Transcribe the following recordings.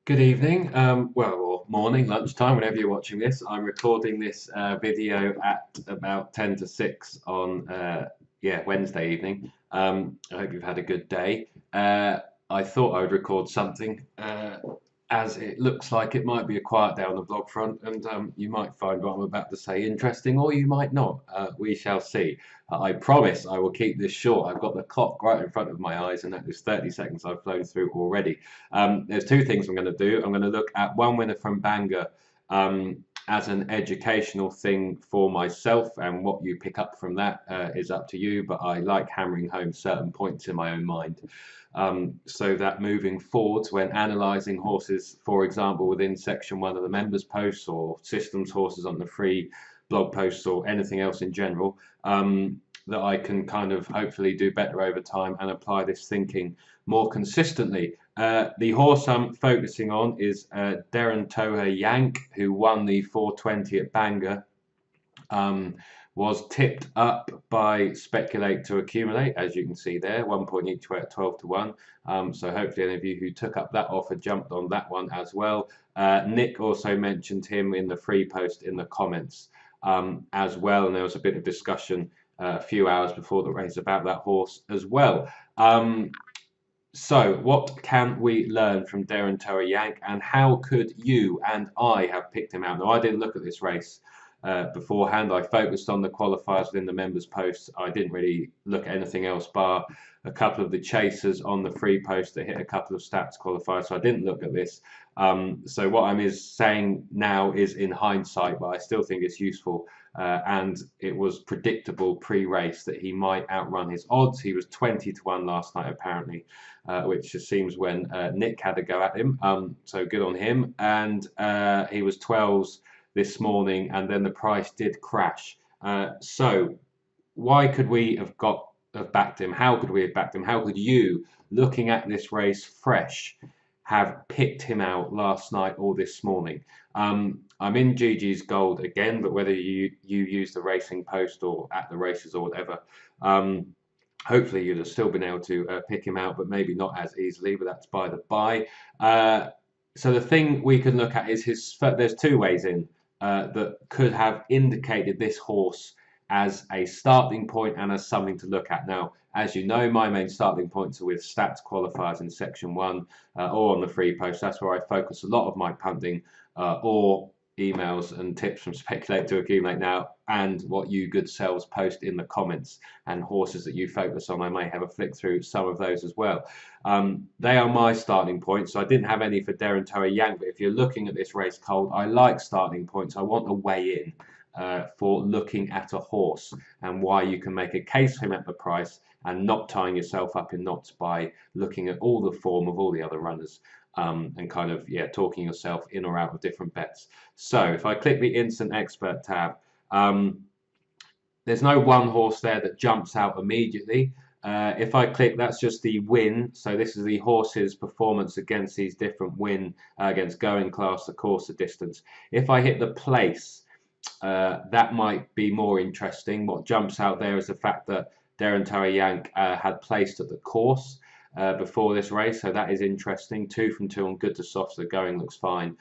Good evening, or morning, lunchtime, whenever you're watching this. I'm recording this video at about 10 to 6 on Wednesday evening. I hope you've had a good day. I thought I would record something as it looks like it might be a quiet day on the blog front, and you might find what I'm about to say interesting, or you might not. We shall see. I promise I will keep this short. I've got the clock right in front of my eyes, and that is 30 seconds I've flown through already. There's two things I'm going to do. I'm going to look at one winner from Bangor as an educational thing for myself, and what you pick up from that is up to you, but I like hammering home certain points in my own mind. So that moving forwards, when analysing horses, for example, within section 1 of the members posts or systems horses on the free blog posts or anything else in general, that I can kind of hopefully do better over time and apply this thinking more consistently. The horse I'm focusing on is Darren Toher Yank, who won the 420 at Bangor. Was tipped up by Speculate to Accumulate, as you can see there, 1 point each way at 12 to 1. So hopefully any of you who took up that offer jumped on that one as well. Nick also mentioned him in the free post in the comments as well, and there was a bit of discussion a few hours before the race about that horse as well. So what can we learn from Darren Toher Yank, and how could you and I have picked him out? Now, I didn't look at this race beforehand. I focused on the qualifiers within the members posts. I didn't really look at anything else bar a couple of the chasers on the free post that hit a couple of stats qualifiers. So I didn't look at this. So what I'm saying now is in hindsight, but I still think it's useful. And it was predictable pre-race that he might outrun his odds. He was 20 to 1 last night, apparently, which just seems when Nick had a go at him. So good on him. And he was 12s this morning, and then the price did crash. So why could we have backed him? How could we have backed him? How could you, looking at this race fresh, have picked him out last night or this morning? I'm in GG's Gold again, but whether you use the Racing Post or at the races or whatever, hopefully you'd have still been able to pick him out, but maybe not as easily, but that's by the by. So the thing we can look at is there's two ways in that could have indicated this horse as a starting point and as something to look at. Now, as you know, my main starting points are with stats qualifiers in section 1 or on the free post. That's where I focus a lot of my punting or emails and tips from Speculate to Accumulate now, and what you good selves post in the comments, and horses that you focus on. I may have a flick through some of those as well. They are my starting points. So I didn't have any for Darren Toher Yank, but if you're looking at this race cold, I like starting points. I want a way in for looking at a horse and why you can make a case for him at the price and not tying yourself up in knots by looking at all the form of all the other runners. And kind of, talking yourself in or out of different bets. So if I click the Instant Expert tab, there's no one horse there that jumps out immediately. If I click, that's just the win. So this is the horse's performance against these different against going class, the course, the distance. If I hit the place, that might be more interesting. What jumps out there is the fact that Darren Toher Yank had placed at the course before this race, so that is interesting. 2 from 2 on good to soft, so the going looks fine.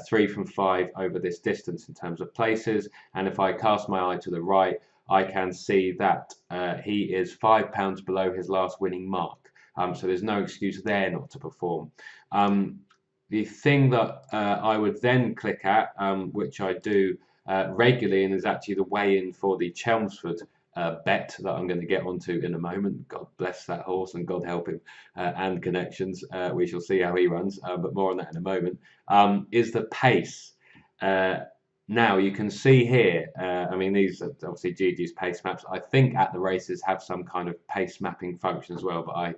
3 from 5 over this distance in terms of places, and if I cast my eye to the right, I can see that he is £5 below his last winning mark, so there's no excuse there not to perform. The thing that I would then click at, which I do regularly, and is actually the weigh-in for the Chelmsford bet that I'm going to get onto in a moment. God bless that horse and God help him and connections. We shall see how he runs, but more on that in a moment. Is the pace. Now you can see here, I mean, these are obviously GG's pace maps. I think at the races have some kind of pace mapping function as well, but I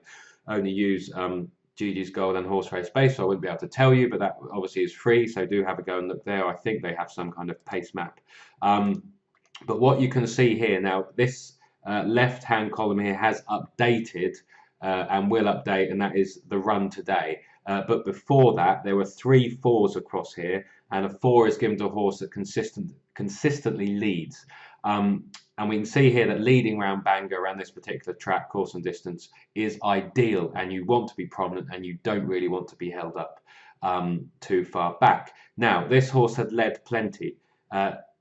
only use GG's Gold and Horse Race Base, so I wouldn't be able to tell you, but that obviously is free, so do have a go and look there. I think they have some kind of pace map. But what you can see here now, this left-hand column here has updated and will update, and that is the run today. But before that, there were 3 4s across here, and a 4 is given to a horse that consistently leads. And we can see here that leading round Bangor around this particular track, course and distance, is ideal, and you want to be prominent and you don't really want to be held up too far back. Now, this horse had led plenty.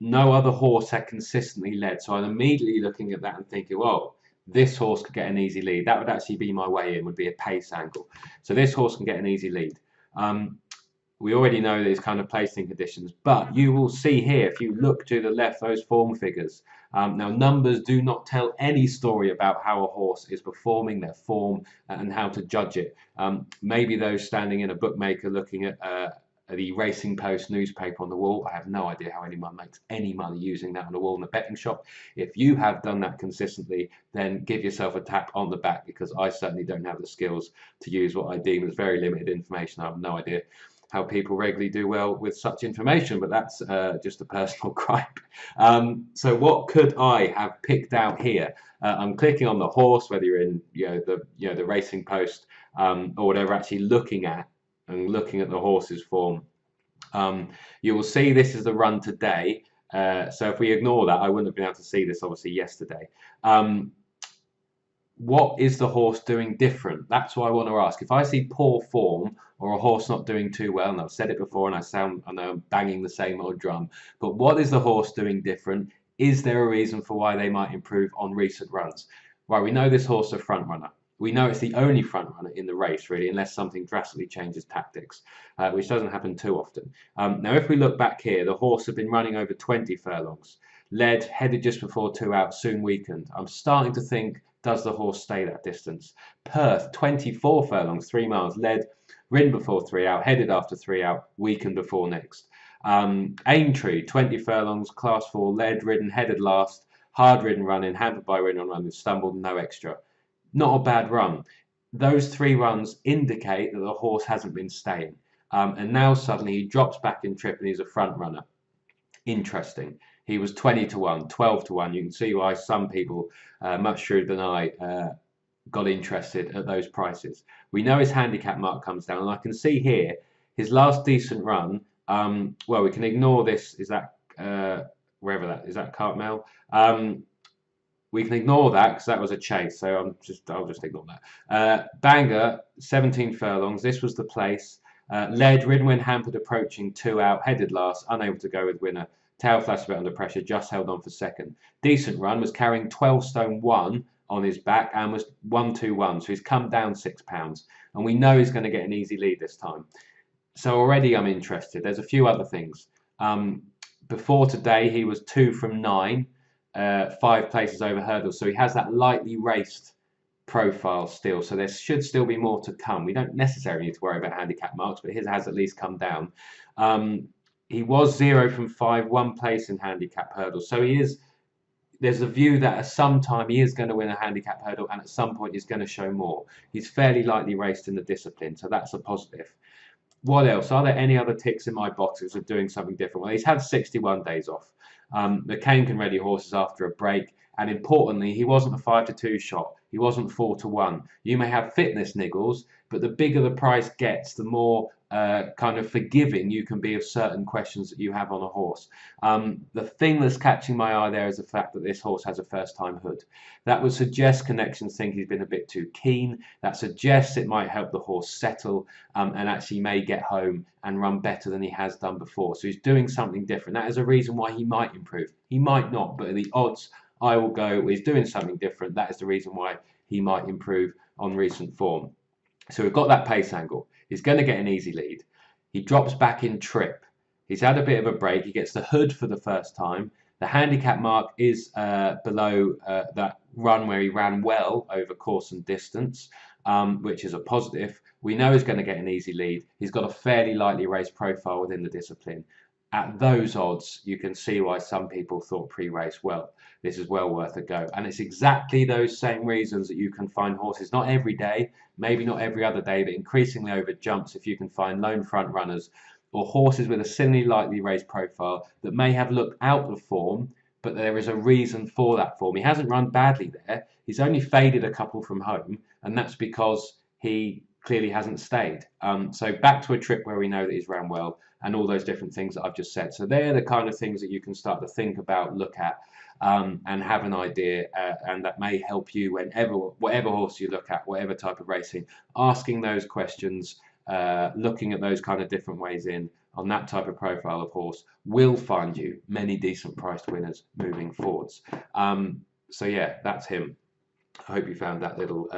No other horse had consistently led, so I'm immediately looking at that and thinking, well, this horse could get an easy lead. That would actually be my way in, would be a pace angle. So this horse can get an easy lead. We already know that it's kind of placing conditions, but you will see here, if you look to the left, those form figures. Now, numbers do not tell any story about how a horse is performing, their form, and how to judge it. Maybe those standing in a bookmaker looking at the Racing Post newspaper on the wall. I have no idea how anyone makes any money using that on the wall in a betting shop. If you have done that consistently, then give yourself a tap on the back, because I certainly don't have the skills to use what I deem as very limited information. I have no idea how people regularly do well with such information, but that's just a personal gripe. So what could I have picked out here? I'm clicking on the horse, whether you're in the Racing Post or whatever, actually looking at the horse's form. You will see this is the run today. So if we ignore that, I wouldn't have been able to see this obviously yesterday. What is the horse doing different? That's what I want to ask. If I see poor form or a horse not doing too well, and I've said it before and I know I'm banging the same old drum, but what is the horse doing different? Is there a reason for why they might improve on recent runs? Right, we know this horse is a front runner. We know it's the only front runner in the race, really, unless something drastically changes tactics, which doesn't happen too often. Now, if we look back here, the horse had been running over 20 furlongs, led, headed just before 2 out, soon weakened. I'm starting to think, does the horse stay that distance? Perth, 24 furlongs, 3 miles, led, ridden before 3 out, headed after 3 out, weakened before next. Aintree, 20 furlongs, class 4, led, ridden, headed last, hard ridden running, hampered by ridden on running, stumbled, no extra. Not a bad run. Those 3 runs indicate that the horse hasn't been staying. And now suddenly he drops back in trip and he's a front runner. Interesting. He was 20 to 1, 12 to 1. You can see why some people, much shrewder than I, got interested at those prices. We know his handicap mark comes down, and I can see here his last decent run. Well, we can ignore this. Is that wherever that is? That Cartmel. We can ignore that because that was a chase. So I'll just ignore that. Bangor, 17 furlongs. This was the place. Led, ridden when hampered, approaching 2 out, headed last, unable to go with winner. Tail flashed a bit under pressure, just held on for second. Decent run, was carrying 12 stone 1 on his back and was 1-2-1. So he's come down 6 pounds. And we know he's going to get an easy lead this time. So already I'm interested. There's a few other things. Before today, he was 2 from 9, 5 places over hurdles. So he has that lightly raced profile still. So there should still be more to come. We don't necessarily need to worry about handicap marks, but his has at least come down. He was 0 from 5, 1 place in handicap hurdles. So there's a view that at some time he is going to win a handicap hurdle, and at some point he's going to show more. He's fairly lightly raced in the discipline, so that's a positive. What else? Are there any other ticks in my boxes of doing something different? Well, he's had 61 days off. The Cane can ready horses after a break, and importantly, he wasn't a 5-2 shot. He wasn't 4-1. You may have fitness niggles, but the bigger the price gets, the more kind of forgiving you can be of certain questions that you have on a horse. The thing that's catching my eye there is the fact that this horse has a first-time hood. That would suggest connections think he's been a bit too keen. That suggests it might help the horse settle and actually may get home and run better than he has done before. So he's doing something different. That is a reason why he might improve. He might not, but the odds I will go, he's doing something different. That is the reason why he might improve on recent form. So we've got that pace angle. He's going to get an easy lead. He drops back in trip. He's had a bit of a break. He gets the hood for the first time. The handicap mark is below that run where he ran well over course and distance, which is a positive. We know he's going to get an easy lead. He's got a fairly lightly raced profile within the discipline. At those odds, you can see why some people thought pre-race, well, this is well worth a go. And it's exactly those same reasons that you can find horses, not every day, maybe not every other day, but increasingly over jumps, if you can find lone front runners or horses with a similarly lightly raced profile that may have looked out of form, but there is a reason for that form. He hasn't run badly there. He's only faded a couple from home, and that's because he clearly hasn't stayed. So back to a trip where we know that he's ran well, and all those different things that I've just said. So they're the kind of things that you can start to think about, look at, and have an idea, and that may help you whatever horse you look at, whatever type of racing, asking those questions, looking at those kind of different ways in on that type of profile of horse will find you many decent priced winners moving forwards. So yeah, that's him. I hope you found that little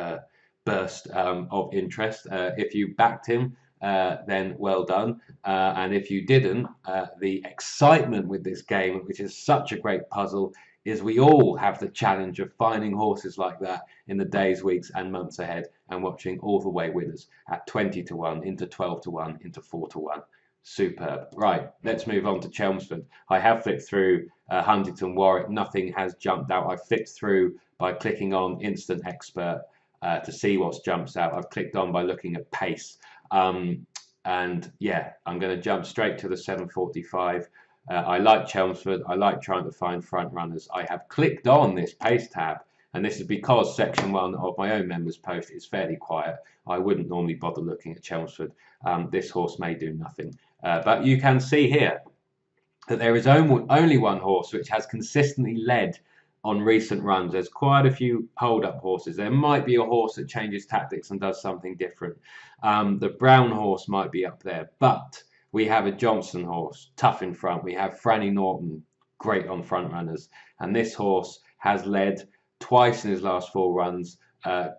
burst of interest. If you backed him, then well done. And if you didn't, the excitement with this game, which is such a great puzzle, is we all have the challenge of finding horses like that in the days, weeks, and months ahead, and watching all the way winners at 20 to 1, into 12 to 1, into 4 to 1. Superb. Right, let's move on to Chelmsford. I have flicked through Huntington Warwick. Nothing has jumped out. I flicked through by clicking on Instant Expert to see what jumps out. I've clicked on by looking at pace. And yeah, I'm going to jump straight to the 7:45. I like Chelmsford. I like trying to find front runners. I have clicked on this pace tab, and this is because section 1 of my own members post is fairly quiet. I wouldn't normally bother looking at Chelmsford. This horse may do nothing. But you can see here that there is only one horse which has consistently led on recent runs. There's quite a few hold-up horses. There might be a horse that changes tactics and does something different. The Brown horse might be up there, but we have a Johnson horse, tough in front. We have Franny Norton, great on front runners. And this horse has led twice in his last 4 runs.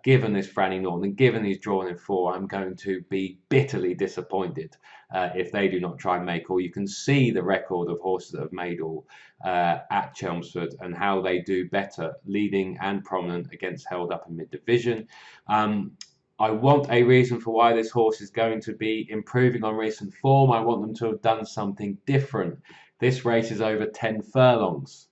Given this Franny Norton and given he's drawn in 4, I'm going to be bitterly disappointed if they do not try and make all. You can see the record of horses that have made all at Chelmsford and how they do better, leading and prominent against held up in mid-division. I want a reason for why this horse is going to be improving on recent form. I want them to have done something different. This race is over 10 furlongs.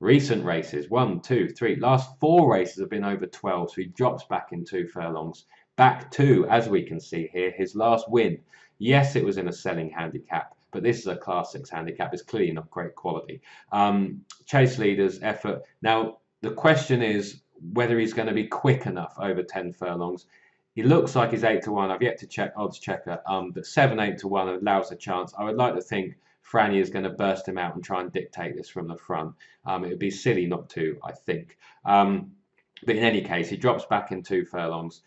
Recent races, 1, 2, 3, last 4 races have been over 12, so he drops back in 2 furlongs. Back to, as we can see here, his last win. Yes, it was in a selling handicap, but this is a Class 6 handicap. It's clearly not great quality. Chase leaders, effort. Now, the question is whether he's going to be quick enough over 10 furlongs. He looks like he's 8 to 1. I've yet to check odds checker, but 7, 8 to 1 allows a chance. I would like to think Franny is going to burst him out and try and dictate this from the front. It would be silly not to, I think. But in any case, he drops back in 2 furlongs.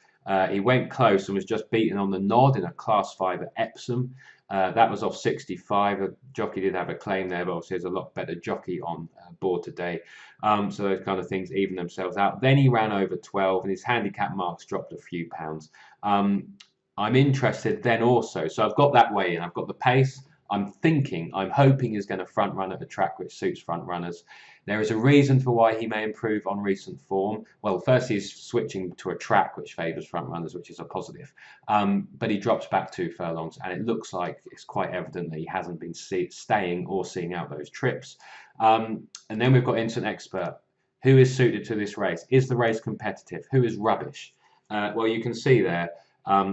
He went close and was just beaten on the nod in a Class 5 at Epsom. That was off 65. A jockey did have a claim there, but obviously there's a lot better jockey on board today. So those kind of things even themselves out. Then he ran over 12 and his handicap marks dropped a few pounds. I'm interested then also. So I've got that way in. I've got the pace. I'm hoping he's going to front run at the track which suits front runners. There is a reason for why he may improve on recent form. Well, first he's switching to a track which favours front runners, which is a positive. But he drops back 2 furlongs, and it looks like it's quite evident that he hasn't been staying or seeing out those trips. And then we've got Instant Expert. Who is suited to this race? Is the race competitive? Who is rubbish? Well, you can see there.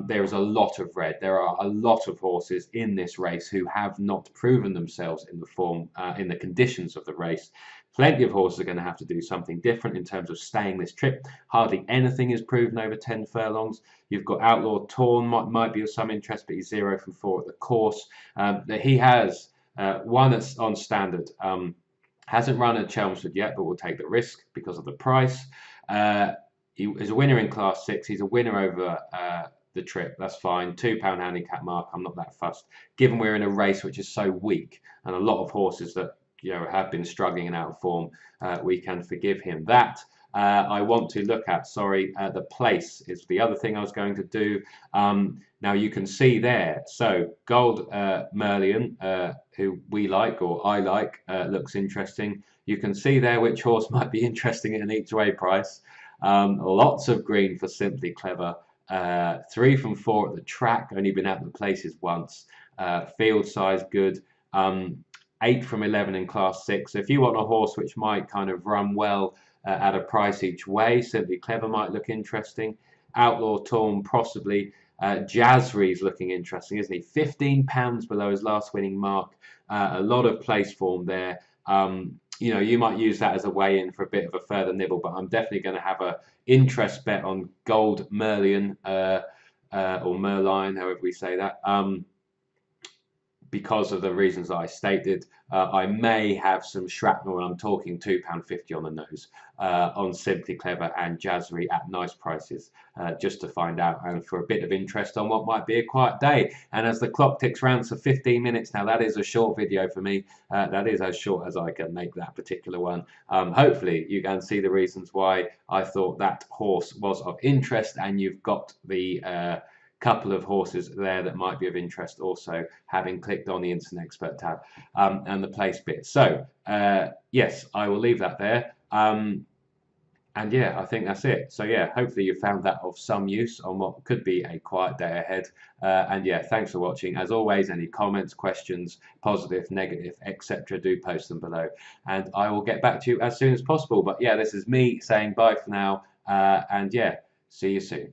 There is a lot of red. There are a lot of horses in this race who have not proven themselves in the form, in the conditions of the race. Plenty of horses are going to have to do something different in terms of staying this trip. Hardly anything is proven over 10 furlongs. You've got Outlaw Torn, might be of some interest, but he's 0 from 4 at the course. He has won on standard. Hasn't run at Chelmsford yet, but will take the risk because of the price. He is a winner in Class 6. He's a winner over the trip. That's fine. £2 handicap mark. I'm not that fussed. Given we're in a race which is so weak and a lot of horses that have been struggling and out of form, we can forgive him that. I want to look at, the place is the other thing I was going to do. Now you can see there, so Gold Merlion, who we like or I like, looks interesting. You can see there which horse might be interesting at an each way price. Lots of green for Simply Clever. 3 from 4 at the track, only been out the places once. Field size good. 8 from 11 in Class 6. So if you want a horse which might kind of run well at a price each way, Simply Clever might look interesting. Outlaw Torn possibly. Jazree's looking interesting, isn't he? £15 below his last winning mark. A lot of place form there. You might use that as a way in for a bit of a further nibble, but I'm definitely going to have a interest bet on Gold Merlion. or Merline, however we say that. Because of the reasons I stated, I may have some shrapnel, and I'm talking £2.50 on the nose, on Simply Clever and Jazzery at nice prices, just to find out and for a bit of interest on what might be a quiet day. And as the clock ticks round to 15 minutes now, that is a short video for me. That is as short as I can make that particular one. Hopefully you can see the reasons why I thought that horse was of interest, and you've got the couple of horses there that might be of interest also, having clicked on the Instant Expert tab and the place bit. So yes, I will leave that there. And yeah, I think that's it. So yeah, hopefully you found that of some use on what could be a quiet day ahead. And yeah, thanks for watching. As always, any comments, questions, positive, negative, etc., do post them below, and I will get back to you as soon as possible. But yeah, this is me saying bye for now, and yeah, see you soon.